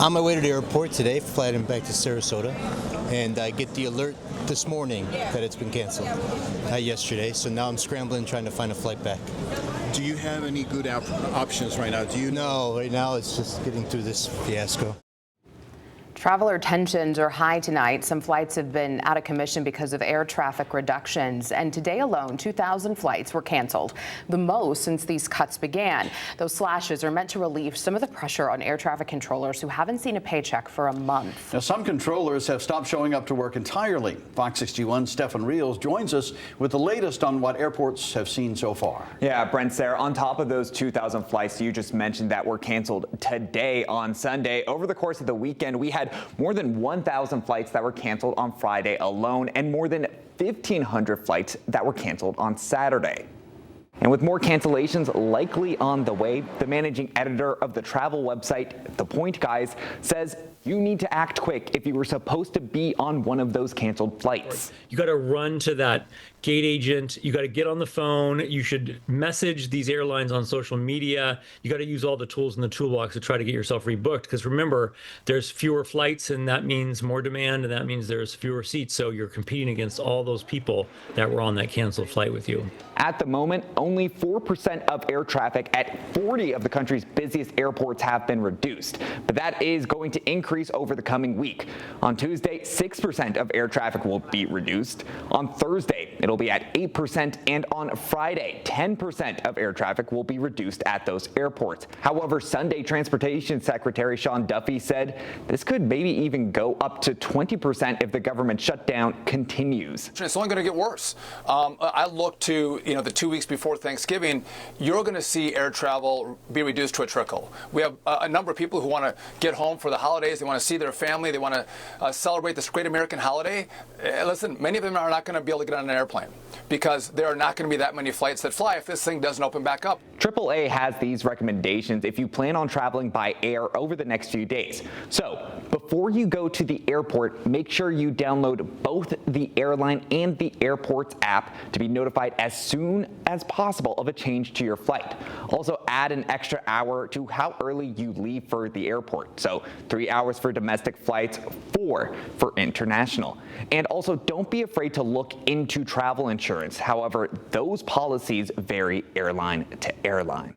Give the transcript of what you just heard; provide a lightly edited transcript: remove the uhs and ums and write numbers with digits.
On my way to the airport today, flying back to Sarasota, and I get the alert this morning that it's been canceled. Yesterday, so now I'm scrambling trying to find a flight back. Do you have any good options right now? No, right now it's just getting through this fiasco. Traveler tensions are high tonight. Some flights have been out of commission because of air traffic reductions. And today alone, 2,000 flights were canceled, the most since these cuts began. Those slashes are meant to relieve some of the pressure on air traffic controllers who haven't seen a paycheck for a month. Now, some controllers have stopped showing up to work entirely. Fox 61's Stefan Reels joins us with the latest on what airports have seen so far. Yeah, Brent, Sarah, on top of those 2,000 flights you just mentioned that were canceled today on Sunday, over the course of the weekend, we had more than 1,000 flights that were canceled on Friday alone and more than 1,500 flights that were canceled on Saturday. And with more cancellations likely on the way, the managing editor of the travel website, The Point Guys, says you need to act quick if you were supposed to be on one of those canceled flights. You got to run to that gate agent. You got to get on the phone. You should message these airlines on social media. You got to use all the tools in the toolbox to try to get yourself rebooked. Because remember, there's fewer flights, and that means more demand, and that means there's fewer seats. So you're competing against all those people that were on that canceled flight with you. At the moment, only 4% of air traffic at 40 of the country's busiest airports have been reduced. But that is going to increase over the coming week. On Tuesday, 6% of air traffic will be reduced. On Thursday, it'll be at 8%, and on Friday, 10% of air traffic will be reduced at those airports. However, Sunday Transportation Secretary Sean Duffy said this could maybe even go up to 20% if the government shutdown continues. It's only going to get worse. I look to the 2 weeks before Thanksgiving, you're going to see air travel be reduced to a trickle. We have a number of people who want to get home for the holidays. They want to see their family. They want to celebrate this great American holiday. Listen, many of them are not going to be able to get on an airplane because there are not going to be that many flights that fly if this thing doesn't open back up. AAA has these recommendations if you plan on traveling by air over the next few days. So before you go to the airport, make sure you download both the airline and the airport's app to be notified as soon as possible of a change to your flight. Also add an extra hour to how early you leave for the airport. So 3 hours for domestic flights, 4 for international. And also don't be afraid to look into travel insurance. However, those policies vary airline to airline.